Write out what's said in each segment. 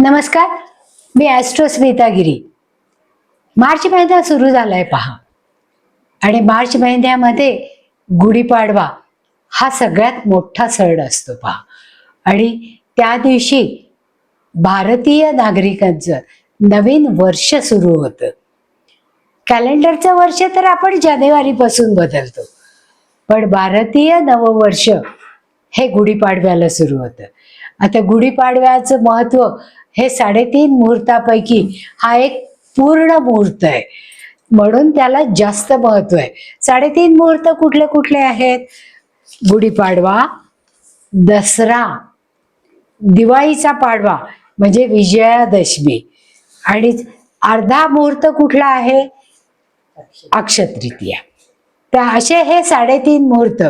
नमस्कार, मी ॲस्ट्रो स्मिता गिरी. मार्च महिना सुरू झालाय पहा, आणि मार्च महिन्यामध्ये गुढीपाडवा हा सगळ्यात मोठा सण असतो पहा. आणि त्या दिवशी भारतीय नागरिकांचं नवीन वर्ष सुरू होतं. कॅलेंडरचं वर्ष तर आपण जानेवारीपासून बदलतो, पण भारतीय नववर्ष हे गुढीपाडव्याला सुरू होतं. आता गुढीपाडव्याचं महत्व हे 3.5 मुहूर्तापैकी हा एक पूर्ण मुहूर्त आहे, म्हणून त्याला जास्त महत्व आहे. 3.5 मुहूर्त कुठले कुठले आहेत? गुढीपाडवा, दसरा, दिवाळीचा पाडवा म्हणजे विजयादशमी, आणि अर्धा मुहूर्त कुठला आहे? अक्षय तृतीया. तर असे हे 3.5 मुहूर्त.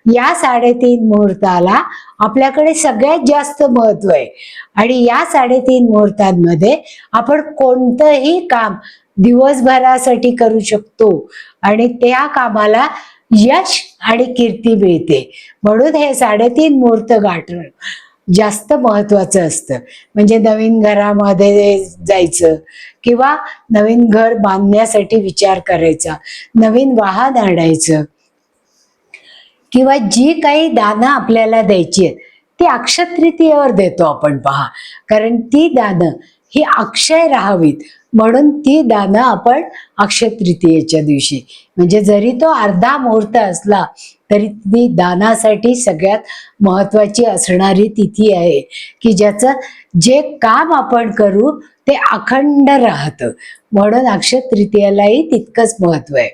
या 3.5 मुहूर्ताला आपल्याकडे सगळ्यात जास्त महत्व आहे. आणि या 3.5 मुहूर्तांमध्ये आपण कोणतंही काम दिवसभरासाठी करू शकतो, आणि त्या कामाला यश आणि कीर्ती मिळते. म्हणून हे 3.5 मुहूर्त गाठणं जास्त महत्वाचं असतं. म्हणजे नवीन घरामध्ये जायचं, किंवा नवीन घर बांधण्यासाठी विचार करायचा, नवीन वाहन आणायचं, किंवा जी काही दानं आपल्याला द्यायची आहेत ती अक्षय तृतीयेवर देतो आपण पहा. कारण ती दानं ही अक्षय राहावीत, म्हणून ती दानं आपण अक्षय तृतीयेच्या दिवशी, म्हणजे जरी तो अर्धा मुहूर्त असला तरी ती दानासाठी सगळ्यात महत्वाची असणारी तिथी आहे, की ज्याचं जे काम आपण करू ते अखंड राहतं. म्हणून अक्षय तृतीयेलाही तितकंच महत्व आहे.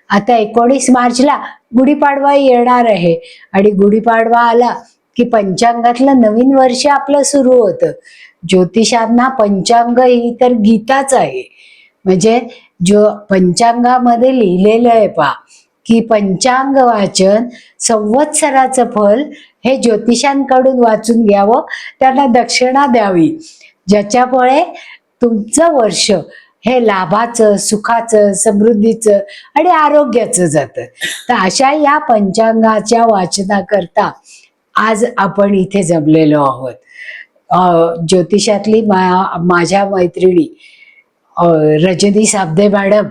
आता 19 मार्चला गुढीपाडवा येणार आहे, आणि गुढीपाडवा आला की पंचांगातलं नवीन वर्ष आपलं सुरू होतं. ज्योतिषांना पंचांग ही तर गीताच आहे. म्हणजे जो पंचांगामध्ये लिहिलेलं आहे पहा, की पंचांग वाचन संवत्सराचं फल हे ज्योतिषांकडून वाचून घ्यावं, त्यांना दक्षिणा द्यावी, ज्याच्यामुळे तुमचं वर्ष हे लाभाचं, सुखाचं, समृद्धीचं आणि आरोग्याचं जातं. तर अशा या पंचांगाच्या वाचनाकरता आज आपण इथे जमलेलो आहोत. ज्योतिषातली माझ्या मैत्रिणी रजनी साबदे मॅडम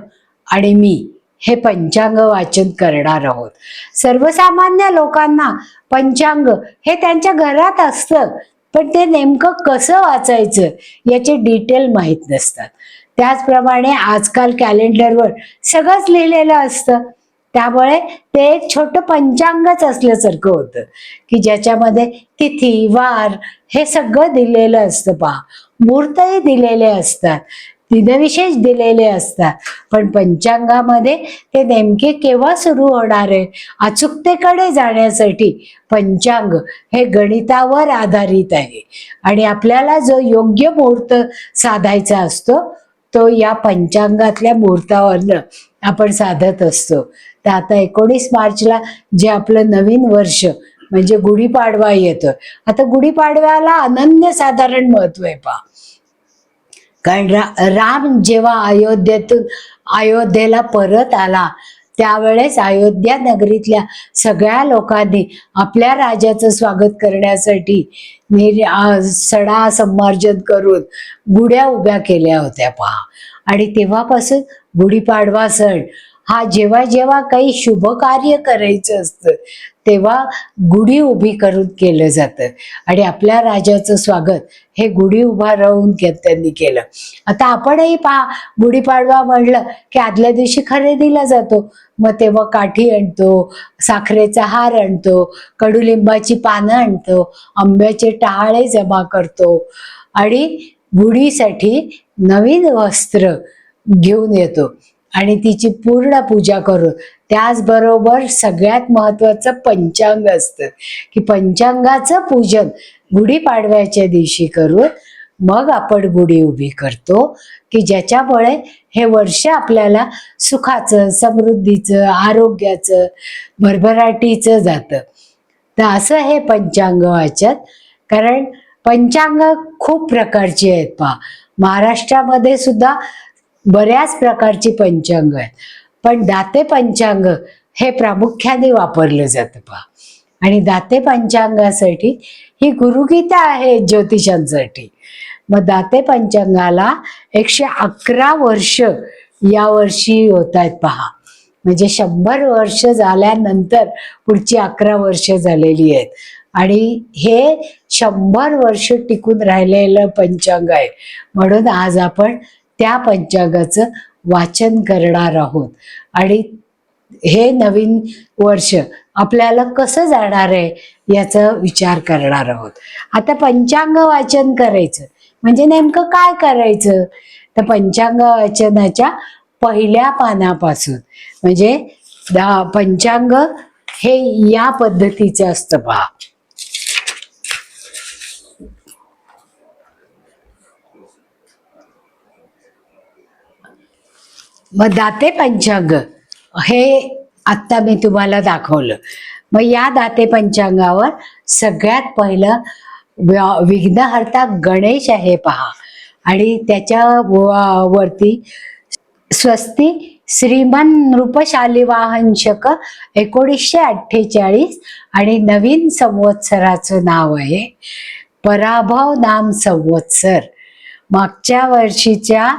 आणि मी हे पंचांग वाचन करणार आहोत. सर्वसामान्य लोकांना पंचांग हे त्यांच्या घरात असतं, पण ते नेमकं कसं वाचायचं याचे डिटेल माहीत नसतात. त्याचप्रमाणे आजकाल कॅलेंडरवर सगळंच लिहिलेलं असतं, त्यामुळे ते एक छोटं पंचांगच असल्यासारखं होतं, की ज्याच्यामध्ये तिथी वार हे सगळं दिलेलं असतं पहा. मुहूर्तही दिलेले असतात, दिनविशेष दिलेले असतात, पण पंचांगामध्ये ते नेमके केव्हा सुरू होणार आहे अचूकतेकडे जाण्यासाठी पंचांग हे गणितावर आधारित आहे. आणि आपल्याला जो योग्य मुहूर्त साधायचा असतो तो या पंचांगातल्या मुहूर्तावरनं आपण साधत असतो. तर आता 19 मार्चला जे आपलं नवीन वर्ष म्हणजे गुढीपाडवा येतं. आता गुढीपाडव्याला अनन्यसाधारण महत्व आहे पहा. कारण राम जेव्हा अयोध्येला परत आला त्यावेळेस अयोध्या नगरीतल्या सगळ्या लोकांनी आपल्या राजाचं स्वागत करण्यासाठी सडा संमार्जन करून गुढ्या उभ्या केल्या होत्या पहा. आणि तेव्हापासून गुढीपाडवा सण हा जेव्हा जेव्हा काही शुभ कार्य करायचं असतं तेव्हा गुढी उभी करून केलं जातं. आणि आपल्या राजाचं स्वागत हे गुढी उभा राहून त्यांनी केलं. आता आपणही पहा, गुढीपाडवा म्हणलं की आदल्या दिवशी खरेदीला जातो. मग तेव्हा काठी आणतो, साखरेचा हार आणतो, कडुलिंबाची पानं आणतो, आंब्याचे टहाळे जमा करतो, आणि गुढीसाठी नवीन वस्त्र घेऊन येतो आणि तिची पूर्ण पूजा करू. त्याचबरोबर सगळ्यात महत्वाचं पंचांग असतं, की पंचांगाचं पूजन गुढीपाडव्याच्या दिवशी करून मग आपण गुढी उभी करतो, की ज्याच्यामुळे हे वर्ष आपल्याला सुखाचं, समृद्धीचं, आरोग्याचं, भरभराटीचं जातं. तर असं हे पंचांग वाचन. कारण पंचांग खूप प्रकारची आहेत पहा. महाराष्ट्रामध्ये सुद्धा बऱ्याच प्रकारची पंचांग आहेत, पण दाते पंचांग हे प्रामुख्याने वापरलं जातं पहा. आणि दाते पंचांगासाठी ही गुरुगीता आहे ज्योतिषांसाठी. मग दाते पंचांगाला 111 वर्ष या वर्षी होत आहेत पहा. म्हणजे 100 वर्ष झाल्यानंतर पुढची 11 वर्ष झालेली आहेत. आणि हे 100 वर्ष टिकून राहिलेलं पंचांग आहे. म्हणून आज आपण त्या पंचांगाचं वाचन करणार आहोत. आणि हे नवीन वर्ष आपल्याला कसं जाणार आहे याचा विचार करणार आहोत. आता पंचांग वाचन करायचं म्हणजे नेमकं काय करायचं, तर पंचांग वाचनाच्या पहिल्या पानापासून म्हणजे पंचांग हे या पद्धतीचं असतं पहा. मग दाते पंचांग हे आत्ता मी तुम्हाला दाखवलं. मग या दाते पंचांगावर सगळ्यात पहिलं विघ्नहर्ता गणेश आहे पहा. आणि त्याच्या वरती स्वस्ती श्रीमन नृपशाली वाहन शक 1948 आणि नवीन संवत्सराचं नाव आहे पराभव नाम संवत्सर. मागच्या वर्षीच्या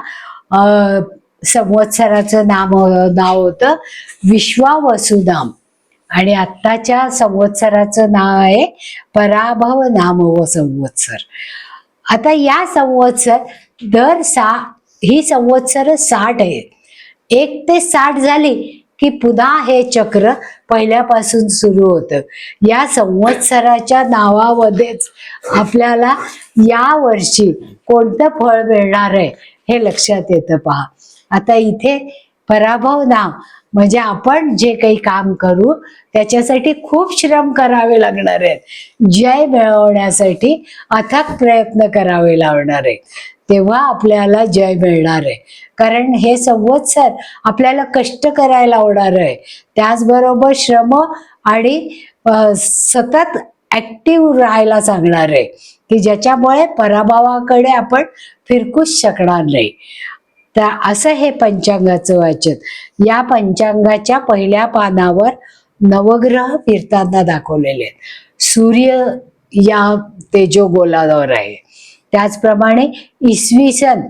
संवत्सराचं नाव होतं विश्वावसुनाम आणि आत्ताच्या संवत्सराचं नाव आहे पराभव नाम व संवत्सर. आता या संवत्सर ही संवत्सर 60 आहेत. 1 ते 60 झाली की पुन्हा हे चक्र पहिल्यापासून सुरू होतं. या संवत्सराच्या नावामध्येच आपल्याला या वर्षी कोणतं फळ मिळणार आहे हे लक्षात येतं पहा. आता इथे पराभव नाम म्हणजे आपण जे काही काम करू त्याच्यासाठी खूप श्रम करावे लागणार आहेत. जय मिळवण्यासाठी अथक प्रयत्न करावे लागणार आहे, तेव्हा आपल्याला जय मिळणार आहे. कारण हे संवत्सर आपल्याला कष्ट करायला लावणार आहे, त्याचबरोबर श्रम आणि सतत ऍक्टिव्ह राहायला सांगणार आहे की ज्याच्यामुळे पराभवाकडे आपण फिरकूच शकणार नाही. तर असं हे पंचांगाचं वाचन. या पंचांगाच्या पहिल्या पानावर नवग्रह फिरताना दाखवलेले आहेत. सूर्य या तेजोगोलावर आहे. त्याचप्रमाणे इसवी सन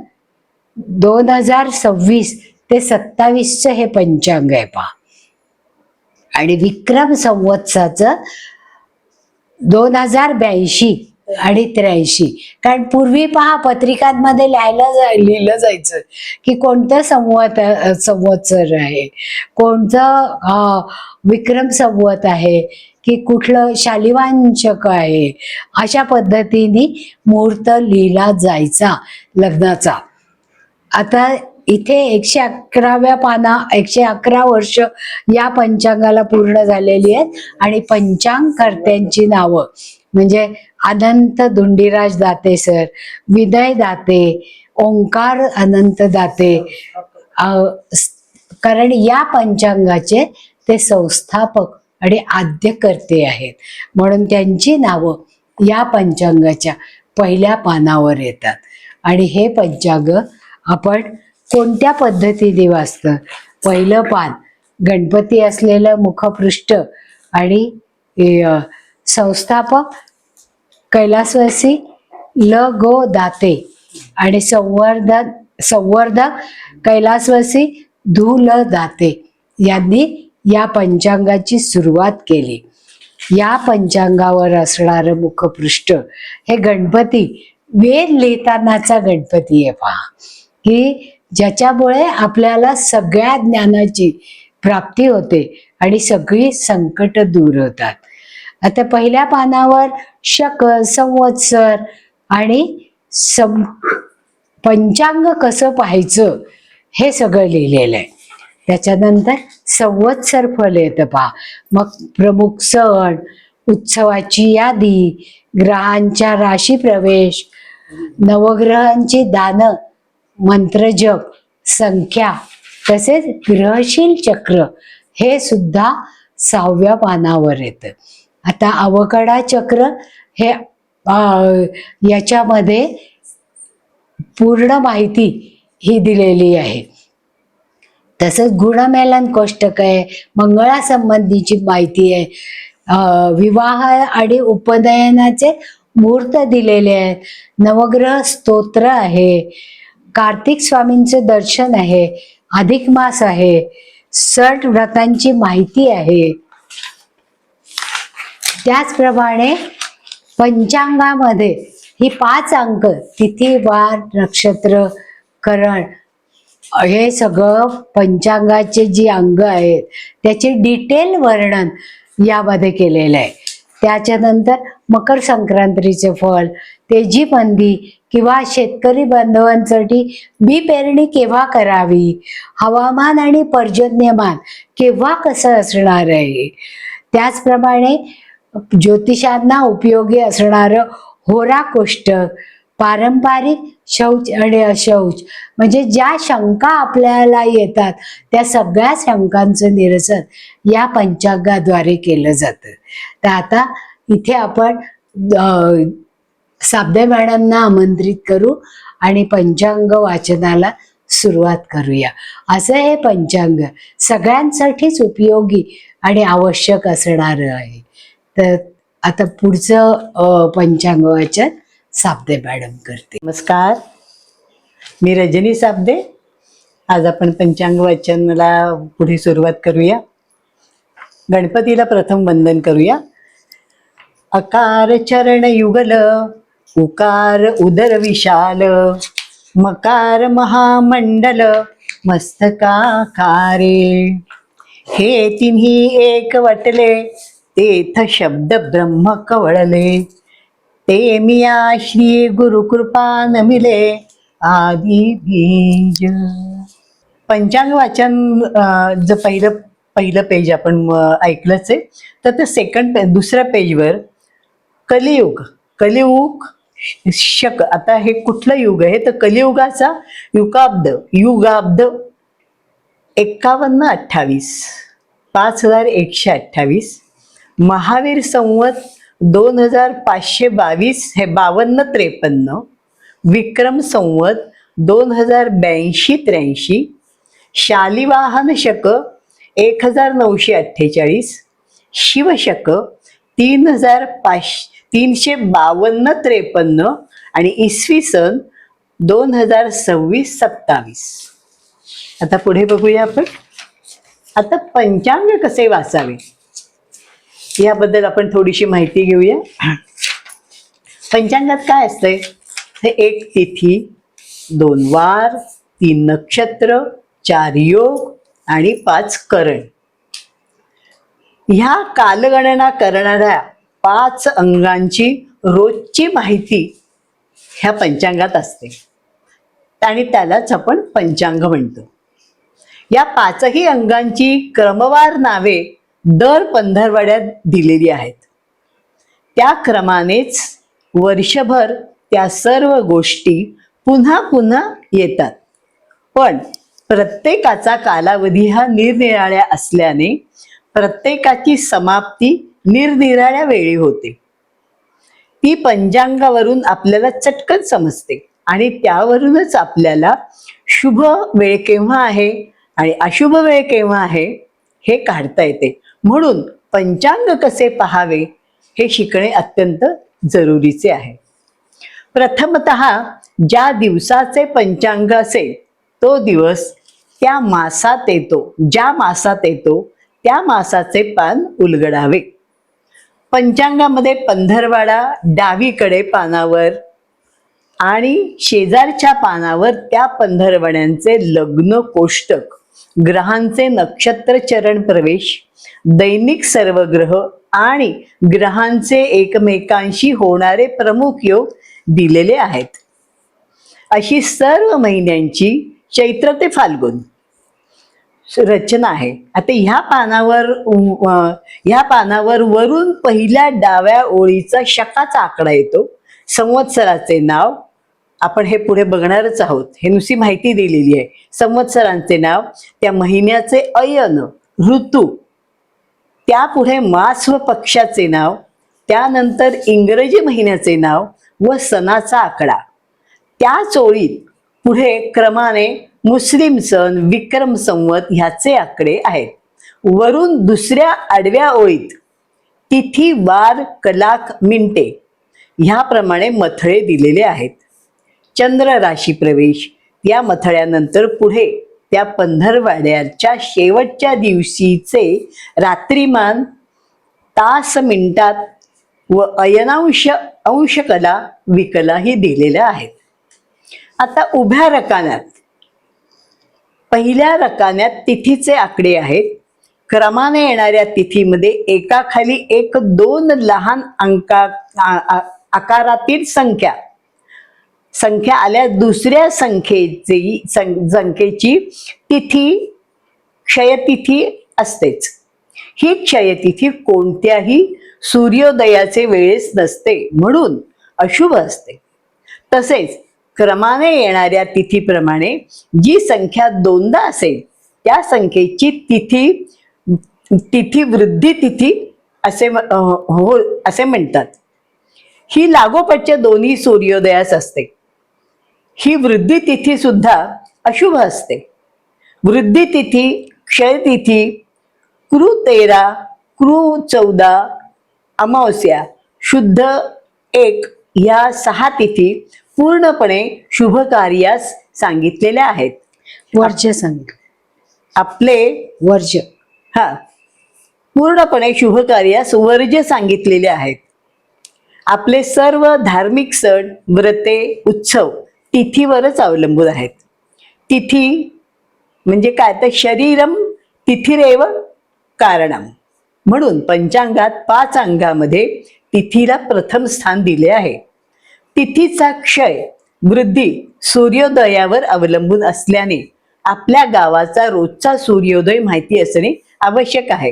2026 ते 27 हे पंचांग आहे पहा. आणि विक्रम संवत्सराचं 2082 आणि 83. कारण पूर्वी पहा पत्रिकांमध्ये लिहिलं जायचं की कोणतं संवत्सर आहे, कोणतं विक्रम संवत आहे की कुठलं शालिवान शक आहे. अशा पद्धतीने मुहूर्त लिहिला जायचा लग्नाचा. आता इथे 111 वर्ष या पंचांगाला पूर्ण झालेली आहेत. आणि पंचांगकर्त्यांची नावं म्हणजे अनंत धुंडीराज दाते सर, विनय दाते, ओंकार अनंत दाते, कारण या पंचांगाचे ते संस्थापक आणि आद्यकर्ते आहेत. म्हणून त्यांची नावं या पंचांगाच्या पहिल्या पानावर येतात. आणि हे पंचांग आपण कोणत्या पद्धतीने वाचतं, पहिलं पान गणपती असलेलं मुखपृष्ठ आणि संस्थापक कैलासवासी ल गो दाते आणि संवर्धक कैलासवासी धू ल दाते यांनी या पंचांगाची सुरुवात केली. या पंचांगावर असणारं मुखपृष्ठ हे गणपती वेद लिहितानाचा गणपती आहे पहा, की ज्याच्यामुळे आपल्याला सगळ्या ज्ञानाची प्राप्ती होते आणि सगळी संकट दूर होतात. आता पहिल्या पानावर शक, संवत्सर आणि पंचांग कसं पाहायचं हे सगळं लिहिलेलं आहे. त्याच्यानंतर संवत्सर फल येतं पहा. मग प्रमुख सण, उत्सवाची यादी, ग्रहांच्या राशी प्रवेश, नवग्रहांची दानं, मंत्रजप, संख्या, तसेच ग्रहशील चक्र हे सुद्धा 6व्या पानावर येतं. आता अवकडा चक्र हे याच्यामध्ये पूर्ण माहिती ही दिलेली आहे. तसंच गुणमेलन कोष्टक आहे, मंगळासंबंधीची माहिती आहे, विवाह आणि उपनयनाचे मुहूर्त दिलेले आहेत, नवग्रह स्तोत्र आहे, कार्तिक स्वामींचे दर्शन आहे, अधिक मास आहे, 60 व्रतांची माहिती आहे. त्याचप्रमाणे पंचांगामध्ये ही 5 अंक तिथी, वार, नक्षत्र, करण हे सगळं पंचांगाचे जी अंग आहेत त्याचे डिटेल वर्णन यामध्ये केलेलं आहे. त्याच्यानंतर मकर संक्रांतीचे फळ, तेजीबंदी किंवा शेतकरी बांधवांसाठी बी पेरणी केव्हा करावी, हवामान आणि पर्जन्यमान केव्हा कसं असणार आहे, त्याचप्रमाणे ज्योतिषांना उपयोगी असणारं होरा कोष्टक, पारंपरिक शौच आणि अशौच म्हणजे ज्या शंका आपल्याला येतात त्या सगळ्या शंकांचं निरसन या पंचांगाद्वारे केलं जातं. तर आता इथे आपण साबदे मॅडमना आमंत्रित करू आणि पंचांग वाचनाला सुरुवात करूया. असं हे पंचांग सगळ्यांसाठीच उपयोगी आणि आवश्यक असणारं आहे. तर आता पुढचं पंचांग वाचन साबदे मॅडम करते. नमस्कार, मी रजनी साबदे. आज आपण पंचांग वाचनाला पुढे सुरुवात करूया. गणपतीला प्रथम वंदन करूया. अकार चरण युगल, उकार उदर विशाल, मकार महामंडल, मस्तकाकारे. हे तिन्ही एक वटले, तेथ शब्द ब्रह्म कवळले. ते मिया श्री गुरुकृपा नमिले, आदि बीज. पंचांग वाचन जर पहिलं पेज आपण ऐकलंच आहे, तर ते दुसऱ्या पेजवर कलियुग शक. आता हे कुठलं युग आहे तर कलियुगाचा युगाब्द 5128 5128. महावीर संवत 2522 हे 5253. विक्रम संवत 2082-83. शालिवाहन शक 1948. शिवशक 352-53 आणि इसवी सन 2026-27. आता पुढे बघूया आपण. आता पंचांग कसे वाचावे याबद्दल आपण थोडीशी माहिती घेऊया. पंचांगात काय असतंय? हे 1 तिथी, 2 वार, 3 नक्षत्र, 4 योग आणि 5 करण. ह्या कालगणना करणाऱ्या 5 अंगांची रोजची माहिती ह्या पंचांगात असते आणि त्यालाच आपण पंचांग म्हणतो. या 5ही अंगांची क्रमवार नावे दर पंधरवड्यात दिलेली आहेत. त्या क्रमानेच वर्षभर त्या सर्व गोष्टी पुन्हा पुन्हा येतात. पण प्रत्येकाचा कालावधी हा निरनिराळ्या असल्याने प्रत्येकाची समाप्ती निरनिराळ्या वेळी होते. ती पंचांगावरून आपल्याला चटकन समजते आणि त्यावरूनच आपल्याला शुभ वेळ केव्हा आहे आणि अशुभ वेळ केव्हा आहे हे काढता येते. म्हणून पंचांग कसे पहावे हे शिकणे अत्यंत जरुरीचे आहे. प्रथमतः ज्या दिवसाचे पंचांग असेल तो दिवस त्या मासात येतो, ज्या मासात येतो त्या मासाचे पान उलगडावे. पंचांगामध्ये पंधरवाडा डावीकडे पानावर आणि शेजारच्या पानावर त्या पंधरवड्यांचे लग्न कोष्टक, ग्रहांचे नक्षत्र चरण प्रवेश, दैनिक सर्व ग्रह आणि ग्रहांचे एकमेकांशी होणारे प्रमुख योग दिलेले आहेत. अशी सर्व महिन्यांची चैत्र ते फाल्गुन रचना आहे. आता ह्या पानावर वरून पहिल्या डाव्या ओळीचा शकाचा आकडा येतो. संवत्सराचे नाव आपण हे पुढे बघणारच आहोत, हे नुसती माहिती दिलेली आहे. संवत्सरांचे नाव, त्या महिन्याचे अयन ऋतू, त्यापुढे मास व पक्षाचे नाव, त्यानंतर इंग्रजी महिन्याचे नाव व सणाचा आकडा. त्याच ओळीत पुढे क्रमाने मुस्लिम सण, विक्रम संवत ह्याचे आकडे आहेत. वरून दुसऱ्या आडव्या ओळीत तिथी, वार, कलाक, मिनिटे ह्याप्रमाणे मथळे दिलेले आहेत. चंद्र राशी प्रवेश या मथळ्यानंतर पुढे त्या पंधरवाड्याच्या शेवटच्या दिवशीचे रात्रिमान तास मिनिटात व अयनांश अंशकला विकलाही दिलेल्या आहेत. आता उभ्या रकान्यात पहिल्या रकान्यात तिथीचे आकडे आहेत. क्रमाने येणाऱ्या तिथीमध्ये एकाखाली एक 2 लहान आकारातील संख्या आल्या. दुसऱ्या संख्येची तिथी क्षयतिथी असतेच. ही क्षयतिथी कोणत्याही सूर्योदयाचे वेळेस नसते, म्हणून अशुभ असते. तसेच क्रमाने येणाऱ्या तिथीप्रमाणे जी संख्या 2दा असेल त्या संख्येची तिथी वृद्धी तिथी असे म्हणतात. ही लागोपाठच्या दोन्ही सूर्योदयास असते. ही वृद्धी तिथी सुद्धा अशुभ असते. वृद्धी तिथी, क्षय तिथी, कृ 13, कृ 14, अमावस्या, शुद्ध 1 या 6 तिथी पूर्णपणे शुभ कार्यास सांगितलेल्या आहेत. वर्ज्य सांग. आपले वर्ज्य पूर्णपणे शुभ कार्यास वर्ज्य सांगितलेले आहेत. आपले सर्व धार्मिक सण, व्रते, उत्सव तिथीवरच अवलंबून आहेत. तिथी म्हणजे काय तर शरीरम तिथिरेव कारणम, म्हणून पंचांगात 5 अंगामध्ये तिथीला प्रथम स्थान दिले आहे. तिथीचा क्षय वृद्धी सूर्योदयावर अवलंबून असल्याने आपल्या गावाचा रोजचा सूर्योदय माहिती असणे आवश्यक आहे.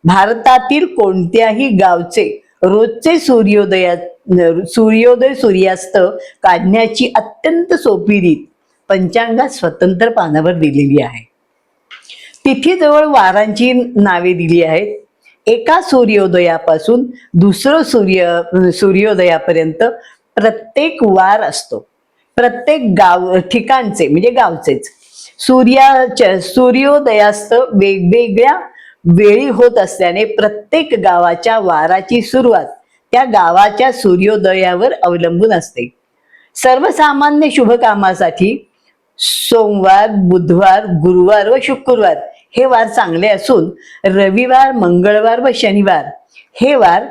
भारतातील कोणत्याही गावचे रोजचे सूर्योदय सूर्यास्त काढण्याची अत्यंत सोपी रीत पंचांगात स्वतंत्र पानावर दिलेली आहे. तिथीजवळ वारांची नावे दिली आहेत. एका सूर्योदयापासून दुसरं सूर्योदयापर्यंत प्रत्येक वार असतो. प्रत्येक ठिकाणचे म्हणजे गावचेच सूर्योदयास्त वेगवेगळ्या वेळी होत असल्याने प्रत्येक गावाच्या वाराची सुरुवात त्या गावाच्या सूर्योदयावर अवलंबून असते. सर्वसामान्य शुभ कामासाठी सोमवार, बुधवार, गुरुवार व शुक्रवार हे वार चांगले असून रविवार, मंगळवार व शनिवार हे वार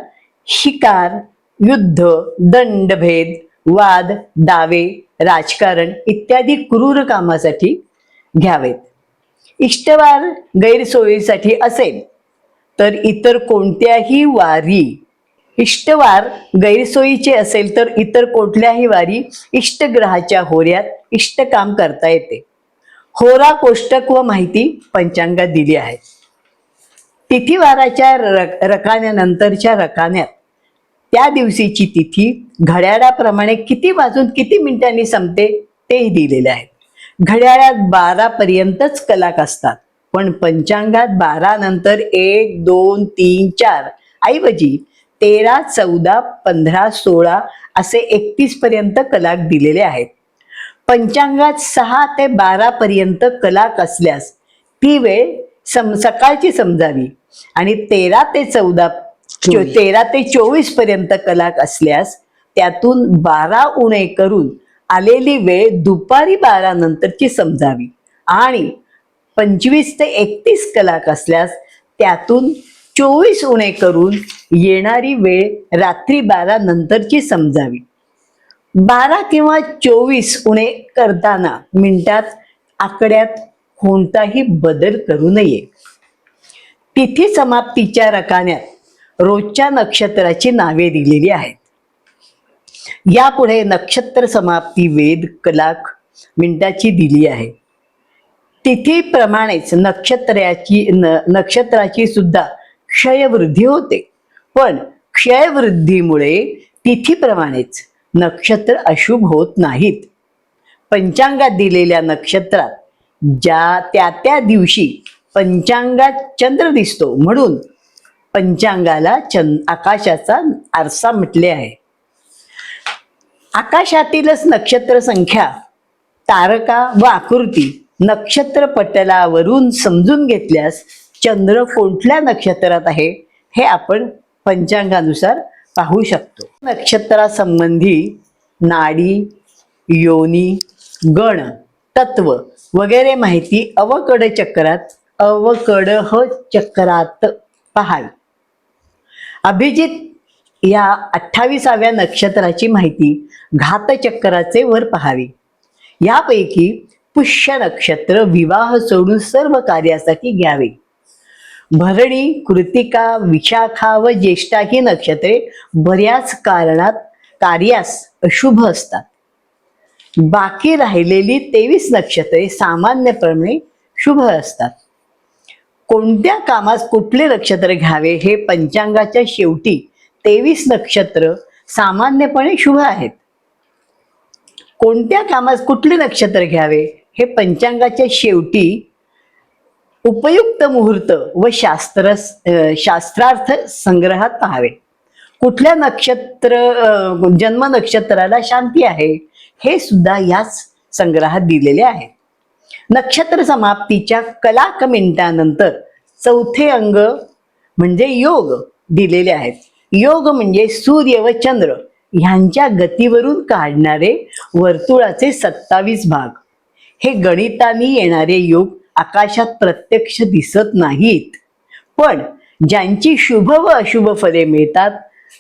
शिकार, युद्ध, दंडभेद, वाद, दावे, राजकारण इत्यादी क्रूर कामासाठी घ्यावेत. इष्टवार गैरसोयीसाठी असेल तर इतर कोणत्याही वारी इष्टवार गैरसोयीचे असेल तर इतर कुठल्याही वारी इष्टग्रहाच्या होऱ्यात इष्टकाम करता येते. होरा कोष्टक व माहिती पंचांगात दिली आहे. तिथीवाराच्या रकान्यानंतरच्या रकान्यात त्या दिवशीची तिथी घड्याळाप्रमाणे किती वाजून किती मिनिटांनी संपते तेही दिलेले आहे. घड्याळात 12 पर्यंतच कलाक असतात, पण पंचांगात 12 नंतर 1, 2, 3, 4 ऐवजी 13, 14, 15, 16 असे 31 पर्यंत कलाक दिलेले आहेत. पंचांगात 6 ते 12 पर्यंत कलाक असल्यास ती वेळ सकाळची समजावी आणि 13 ते 24 पर्यंत कलाक असल्यास त्यातून 12 उणे करून आलेली वेळ दुपारी 12 नंतरची समजावी आणि 25 ते 31 कलाक असल्यास त्यातून 24 उणे करून येणारी वेळ रात्री 12 नंतरची समजावी. 12 किंवा 24 उणे करताना मिनिटात आकड्यात कोणताही बदल करू नये. तिथी समाप्तीच्या रकान्यात रोजच्या नक्षत्राची नावे दिलेली आहेत. यापुढे नक्षत्र समाप्ती वेद कलाक मिनिटाची दिली आहे. तिथीप्रमाणेच नक्षत्राची सुद्धा क्षयवृद्धी होते, पण क्षयवृद्धीमुळे तिथीप्रमाणेच नक्षत्र अशुभ होत नाहीत. पंचांगात दिलेल्या नक्षत्रात त्या दिवशी पंचांगात चंद्र दिसतो, म्हणून पंचांगाला आकाशाचा आरसा म्हटले आहे. आकाशातीलच नक्षत्र संख्या, तारका व आकृती नक्षत्र पटलावरून समजून घेतल्यास चंद्र कोणत्या नक्षत्रात आहे हे आपण पंचांगानुसार पाहू शकतो. नक्षत्रासंबंधी नाडी, योनी, गण, तत्व वगैरे माहिती अवकडह चक्रात पहावी. अभिजित या 28व्या नक्षत्राची माहिती घातचक्राचे वर पहावी. यापैकी पुष्य नक्षत्र विवाह सोडून सर्व कार्यासाठी घ्यावे. भरणी, कृतिका, विशाखा व ज्येष्ठा ही नक्षत्रे बऱ्याच कार्यास अशुभ असतात. बाकी राहिलेली 23 नक्षत्रे सामान्यपणे शुभ असतात. कोणत्या कामास कुठले नक्षत्र घ्यावे हे पंचांगाच्या शेवटी 23 नक्षत्र सामान्यपणे शुभ आहेत. कोणत्या कामास कुठले नक्षत्र घ्यावे हे पंचांगाच्या शेवटी उपयुक्त मुहूर्त व शास्त्रार्थ संग्रहात पाहावे. कुठल्या जन्म नक्षत्राला शांती आहे हे सुद्धा याच संग्रहात दिलेले आहे. नक्षत्र समाप्तीच्या कलाक मिनिटानंतर चौथे अंग म्हणजे योग दिलेले आहेत. योग म्हणजे सूर्य व चंद्र ह्यांच्या गतीवरून काढणारे वर्तुळाचे 27 भाग. हे गणिताने येणारे योग आकाशात प्रत्यक्ष दिसत नाहीत, पण ज्यांची शुभ व अशुभ फले मिळतात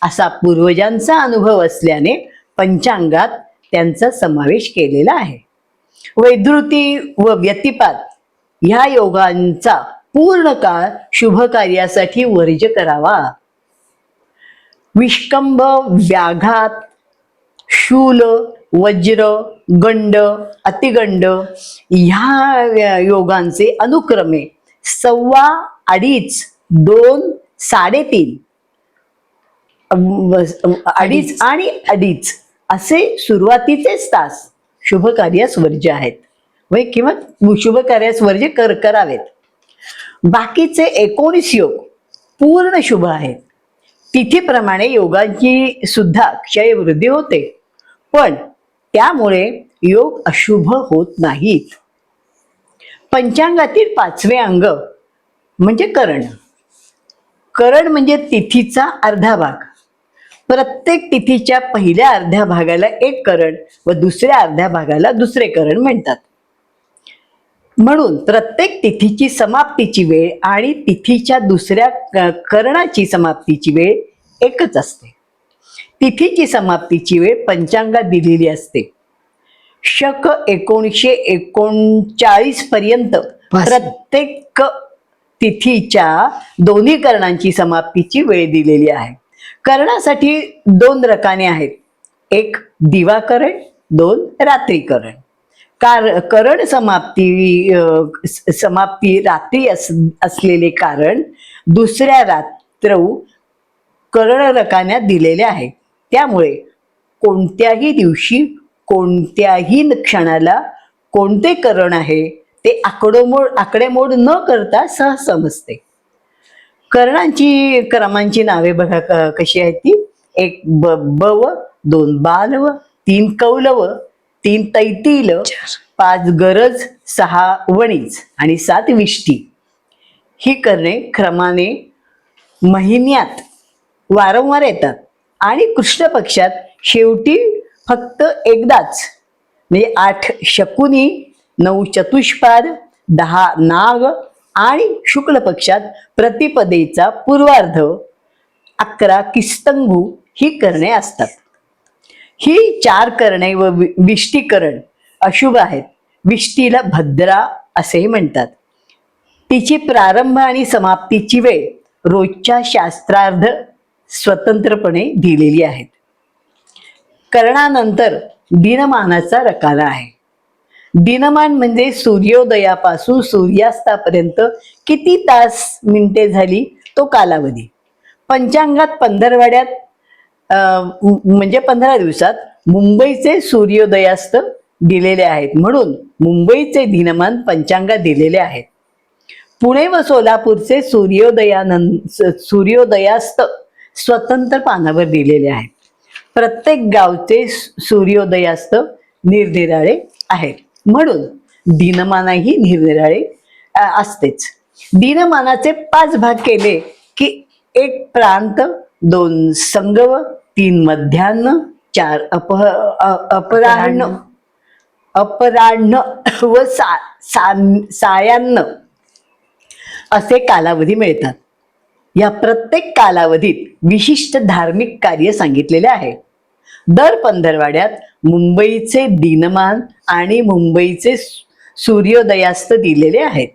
असा पूर्वजांचा अनुभव असल्याने पंचांगात त्यांचा समावेश केलेला आहे. वैधृती व व्यतिपात ह्या योगांचा पूर्ण काळ शुभ कार्यासाठी वर्ज करावा. विष्कंभ, व्याघात, शूल, वज्र, गंड, अतिगंड ह्या योगांचे अनुक्रमे 1.25, 2.5, 2, 3.5, 2.5 आणि 2.5 असे सुरुवातीचेच तास शुभ कार्यास वर्ज्य आहेत किंवा शुभ कार्यास वर्ज्य करावेत. बाकीचे 19 योग पूर्ण शुभ आहेत. तिथीप्रमाणे योगांची सुद्धा क्षयवृद्धी होते, पण त्यामुळे योग अशुभ होत नाहीत. पंचांगातील 5वे अंग म्हणजे करण. करण म्हणजे तिथीचा अर्धा भाग. प्रत्येक तिथीच्या पहिल्या अर्ध्या भागाला एक करण व दुसऱ्या अर्ध्या भागाला दुसरे करण म्हणतात. म्हणून प्रत्येक तिथीची समाप्तीची वेळ आणि तिथीच्या दुसऱ्या करणाची समाप्तीची वेळ एकच असते. तिथीची समाप्तीची वेळ पंचांगात दिलेली असते. शक 1939 पर्यंत प्रत्येक तिथीच्या दोन्ही करणांची समाप्तीची वेळ दिलेली आहे. करणासाठी 2 रकाने आहेत. एक दिवाकरण, 2 रात्रीकरण. करण समाप्ती रात्री असलेले कारण दुसऱ्या रात्रौ करण रकान्यात दिलेले आहे. त्यामुळे कोणत्याही दिवशी कोणत्याही क्षणाला कोणते करण आहे ते आकडेमोड न करता सहज समजते. करणांची क्रमांची नावे बघा कशी आहेत ती. 1 बव, 2 बालव, 3 कौलव, 3 तैतील, 5 गरज, 6 वणीज आणि 7 विष्टी. ही करणे क्रमाने महिन्यात वारंवार येतात आणि कृष्ण पक्षात शेवटी फक्त एकदाच म्हणजे 8 शकुनी, 9 चतुष्पाद, 10 नाग आणि शुक्ल पक्षात प्रतिपदेचा पूर्वार्ध 11 किस्तंगू ही करणे असतात. ही 4 करणे व विष्टीकरण अशुभ आहेत. विष्टीला भद्रा असेही म्हणतात. तिची प्रारंभ आणि समाप्तीची वेळ रोजच्या शास्त्रार्थ स्वतंत्रपणे दिलेली आहेत. करणानंतर दिनमानाचा रकाना आहे. दिनमान म्हणजे सूर्योदयापासून सूर्यास्तापर्यंत किती तास मिनिटे झाली तो कालावधी. पंचांगात 15 म्हणजे 15 दिवसात मुंबईचे सूर्योदयास्त दिलेले आहेत, म्हणून मुंबईचे दिनमान पंचांगात दिलेले आहेत. पुणे व सोलापूरचे सूर्योदयास्त स्वतंत्र पानावर दिलेले आहेत. प्रत्येक गावचे सूर्योदयास्त निरनिराळे आहेत, म्हणून दिनमानही निरनिराळे असतेच. दिनमानाचे 5 भाग केले की एक प्रांत 2 संगम, 3 मध्यान्ह, 4 अपराह्न अपराह्न व सायान्न असे कालावधी मिळतात. या प्रत्येक कालावधीत विशिष्ट धार्मिक कार्य सांगितलेले आहे. दर पंधरवाड्यात मुंबईचे दिनमान आणि मुंबईचे सूर्योदयास्त दिलेले आहेत.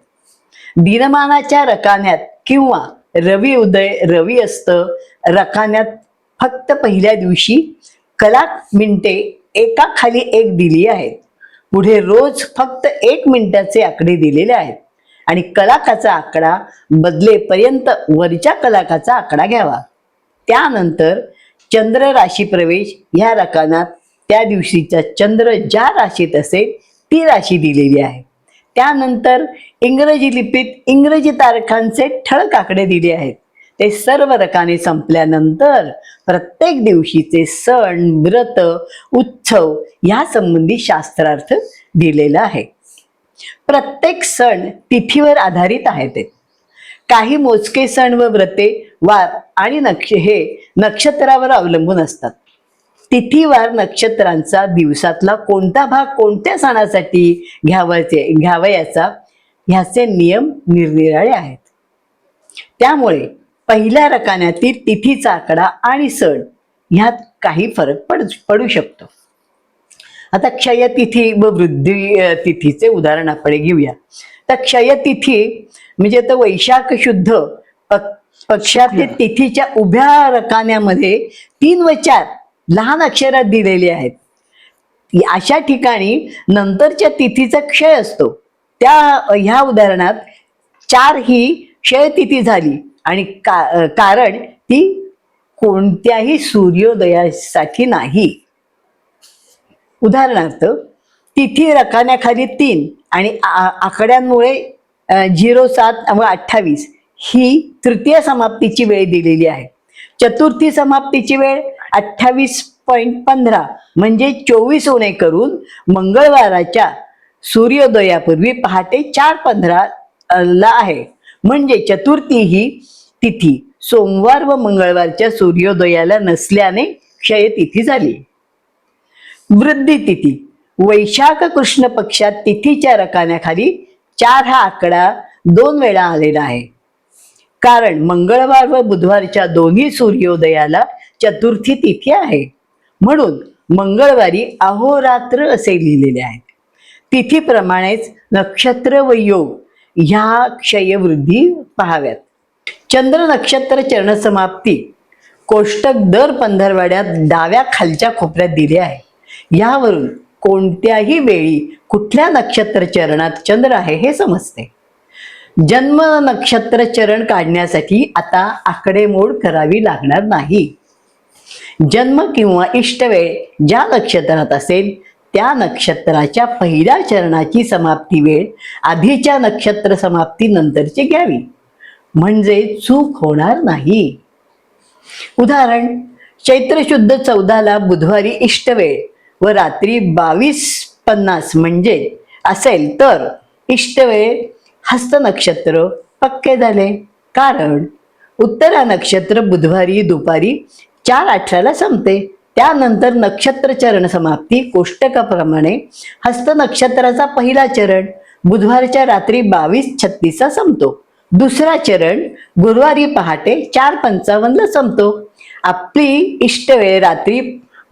दिनमानाच्या रकान्यात किंवा रवी उदय रवी अस्त रकान्यात फक्त पहिल्या दिवशी कलाक मिनिटे एकाखाली एक दिली आहेत. पुढे रोज फक्त 1 मिनिटाचे आकडे दिलेले आहेत आणि कलाकाचा आकडा बदलेपर्यंत वरच्या कलाकाचा आकडा घ्यावा. त्यानंतर चंद्र राशी प्रवेश ह्या रकानात त्या दिवशीचा चंद्र ज्या राशीत असेल ती राशी दिलेली आहे. त्यानंतर इंग्रजी लिपीत इंग्रजी तारखांचे ठळक आकडे दिले आहेत. ते सर्व रकाने संपल्यानंतर प्रत्येक दिवशीचे सण, व्रत, उत्सव या संबंधी शास्त्रार्थ दिलेला आहे. प्रत्येक सण तिथीवर आधारित आहेत. काही मोजके सण व व्रते वार आणि हे नक्षत्रावर अवलंबून असतात. तिथीवार नक्षत्रांचा दिवसातला कोणता भाग कोणत्या सणासाठी घ्यावयाचा ह्याचे नियम निरनिराळे आहेत. त्यामुळे पहिल्या रकान्यातील तिथीचा आकडा आणि सण ह्यात काही फरक पडू शकतो. आता क्षयतिथी व वृद्धी तिथीचे उदाहरण आपण घेऊया. तर क्षयतिथी म्हणजे आता वैशाख शुद्ध पक्षातील तिथीच्या उभ्या रकान्यामध्ये 3 व 4 लहान अक्षरात दिलेले आहेत. अशा ठिकाणी नंतरच्या तिथीचा क्षय असतो. ह्या उदाहरणात 4 ही क्षयतिथी झाली आणि कारण ती कोणत्याही सूर्योदयासाठी नाही. उदाहरणार्थ तिथी रकान्याखाली 3 आणि आकड्यांमुळे 0, 7 व 28 ही तृतीय समाप्तीची वेळ दिलेली आहे. चतुर्थी समाप्तीची वेळ 28.15 म्हणजे 24 उणे करून मंगळवाराच्या सूर्योदयापूर्वी पहाटे 4:15 ला आहे. म्हणजे चतुर्थी ही तिथी सोमवार व मंगळवारच्या सूर्योदयाला नसल्याने क्षयतिथी झाली. वृद्धी तिथी वैशाख कृष्ण पक्षात तिथीच्या रकान्याखाली 4 हा आकडा 2 वेळा आलेला आहे. कारण मंगळवार व बुधवारच्या दोन्ही सूर्योदयाला चतुर्थी तिथी आहे. म्हणून मंगळवारी अहोरात्र असे लिहिलेले आहे. तिथीप्रमाणेच नक्षत्र व योग ह्या क्षयवृद्धी पाहाव्यात. चंद्र नक्षत्र चरण समाप्ती कोष्टक दर पंधरवाड्यात डाव्या खालच्या कोपऱ्यात दिले आहे. यावरून कोणत्याही वेळी कुठल्या नक्षत्र चरणात चंद्र आहे हे समजते. जन्म नक्षत्र चरण काढण्यासाठी आता आकडेमोड करावी लागणार नाही. जन्म किंवा इष्टवेळ ज्या नक्षत्रात असेल त्या नक्षत्राच्या पहिल्या चरणाची समाप्ती वेळ आधीच्या नक्षत्र समाप्ती नंतरची घ्यावी, म्हणजे चूक होणार नाही. उदाहरण चैत्र शुद्ध 14 बुधवारी इष्टवेळ व रात्री 22:50 म्हणजे असेल तर इष्टवेळ हस्त नक्षत्र पक्के झाले. कारण उत्तरा नक्षत्र बुधवारी दुपारी 4:18 संपते. त्यानंतर नक्षत्र चरण समाप्ती कोष्टकाप्रमाणे हस्त नक्षत्राचा पहिला चरण बुधवारच्या रात्री 22:36 संपतो. दुसरा चरण गुरुवारी पहाटे 4:55 संपतो. आपली इष्टवेळ रात्री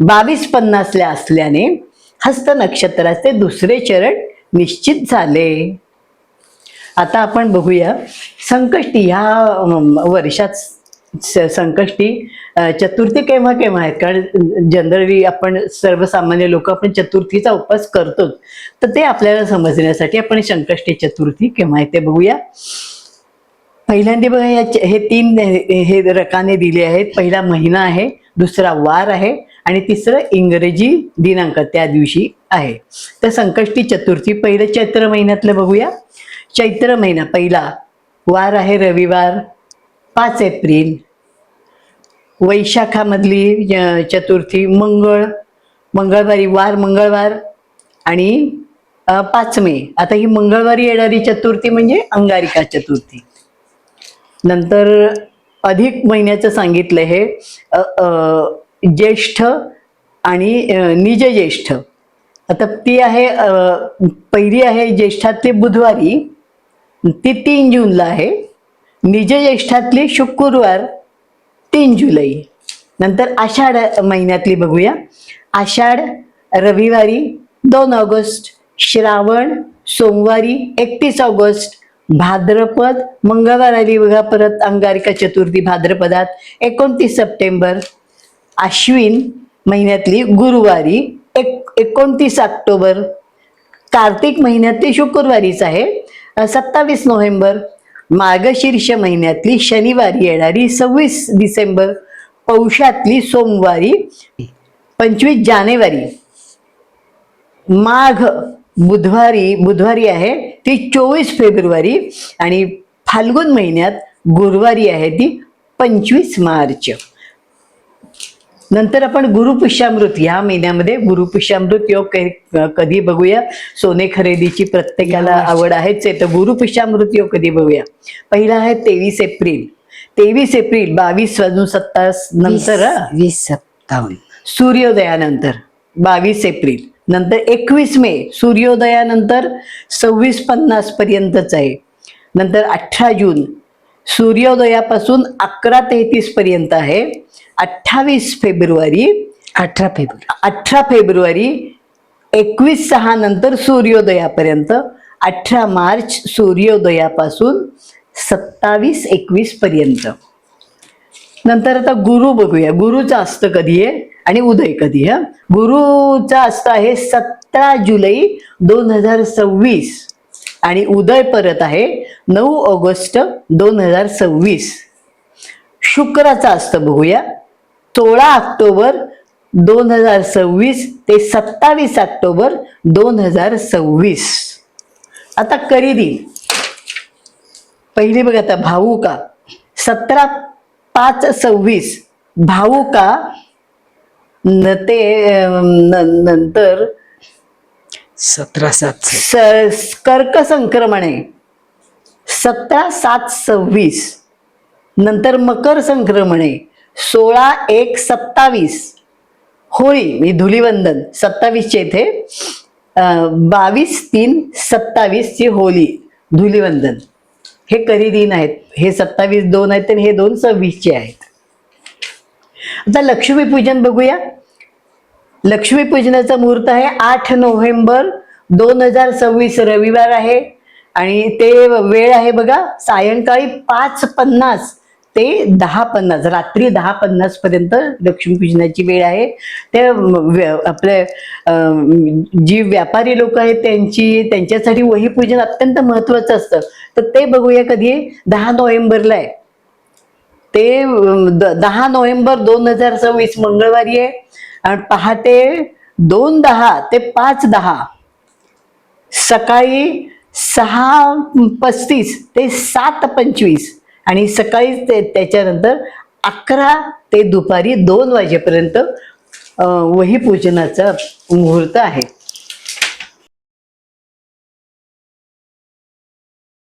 22:50 असल्याने हस्त नक्षत्राचे दुसरे चरण निश्चित झाले. आता आपण बघूया संकष्टी ह्या वर्षात संकष्टी चतुर्थी केव्हा केव्हा आहेत. कारण जनरली आपण सर्वसामान्य लोक आपण चतुर्थीचा उपवास करतो, तर ते आपल्याला समजण्यासाठी आपण संकष्टी चतुर्थी केव्हा आहे ते बघूया. पहिल्यांदा बघा हे 3 हे रकाने दिले आहेत. पहिला महिना आहे, दुसरा वार आहे आणि तिसरं इंग्रजी दिनांक त्या दिवशी आहे. तर संकष्टी चतुर्थी पहिलं चैत्र महिन्यातलं बघूया. चैत्र महिना पहिला वार आहे रविवार 5 एप्रिल. वैशाखामधली चतुर्थी मंगळवारी वार मंगळवार आणि 5 मे. आता ही मंगळवारी येणारी चतुर्थी म्हणजे अंगारिका चतुर्थी. नंतर अधिक महिन्याचं सांगितलं हे ज्येष्ठ आणि निज ज्येष्ठ. आता ती आहे पहिली आहे ज्येष्ठातली बुधवारी, ती 3 जूनला आहे. निज ज्येष्ठातली शुक्रवार 3 जुलै. नंतर आषाढ महिन्यातली बघूया. आषाढ रविवारी 2 ऑगस्ट, श्रावण सोमवारी 31 ऑगस्ट, भाद्रपद मंगळवार आली बघा परत अंगारिका चतुर्थी भाद्रपदात 29 सप्टेंबर. आश्विन महिन्यातली गुरुवारी 29 ऑक्टोबर. कार्तिक महिन्यातली शुक्रवारीच आहे 27 नोव्हेंबर. मार्गशीर्ष महिन्यातली शनिवारी येणारी 26 डिसेंबर. पौषातली सोमवारी 25 जानेवारी. माघ बुधवारी आहे ती 24 फेब्रुवारी. आणि फाल्गुन महिन्यात गुरुवारी आहे ती 25 मार्च. नंतर आपण गुरुपुष्यामृत ह्या महिन्यामध्ये गुरुपुष्यामृत योग कधी बघूया. सोने खरेदीची प्रत्येकाला आवड आहेच आहे, तर गुरुपुष्यामृत योग कधी बघूया. पहिला आहे 23 एप्रिल. 23 एप्रिल 22:27 नंतर 20:57 सूर्योदयानंतर 22 एप्रिल. नंतर 21 मे सूर्योदयानंतर 26:50 पर्यंतच आहे. नंतर 18 जून सूर्योदयापासून 11:33 पर्यंत आहे. 28 फेब्रुवारी 18 फेब्रुवारी 21:06 नंतर सूर्योदयापर्यंत. 18 मार्च सूर्योदयापासून 27:21 पर्यंत. नंतर आता गुरु बघूया. गुरुचं असतं कधी आहे आणि उदय कधी. गुरुचा असतं आहे 17 जुलै 2026 आणि उदय परत आहे 9 ऑगस्ट 2026. शुक्राचा असतं बघूया 16 ऑक्टोबर 2026 ते 27 ऑक्टोबर 2026. आता करिदी पहिली बघा. आता भाऊका 17/5/26 भाऊका. ते नंतर 17/7 कर्क संक्रमण आहे 17/7/26. नंतर मकर संक्रमण आहे 16/1/27. होळी मी धुलीवंदन 27चे इथे 22/3/27 ची होळी धुलीवंदन. हे करी दिन आहेत. हे 27/2 आहेत आणि हे 2/26 आहेत. आता लक्ष्मीपूजन बघूया. लक्ष्मीपूजनाचा मुहूर्त आहे 8 नोव्हेंबर 2026 रविवार आहे. आणि ते वेळ आहे बघा सायंकाळी 5:50 ते 10:50 रात्री 10:50 पर्यंत लक्ष्मीपूजनाची वेळ आहे. ते आपले जी व्यापारी लोक आहेत त्यांच्यासाठी वही पूजन अत्यंत महत्वाचं असतं. तर ते बघूया कधी 10 नोव्हेंबरला आहे. ते 10 नोव्हेंबर 2026 मंगळवारी आहे. आणि पहाटे 2:10 ते 5:10. सकाळी 6:35 ते 7:25 आणि सकाळी त्याच्यानंतर 11 ते दुपारी 2 वाजेपर्यंत वही पूजनाचा मुहूर्त आहे.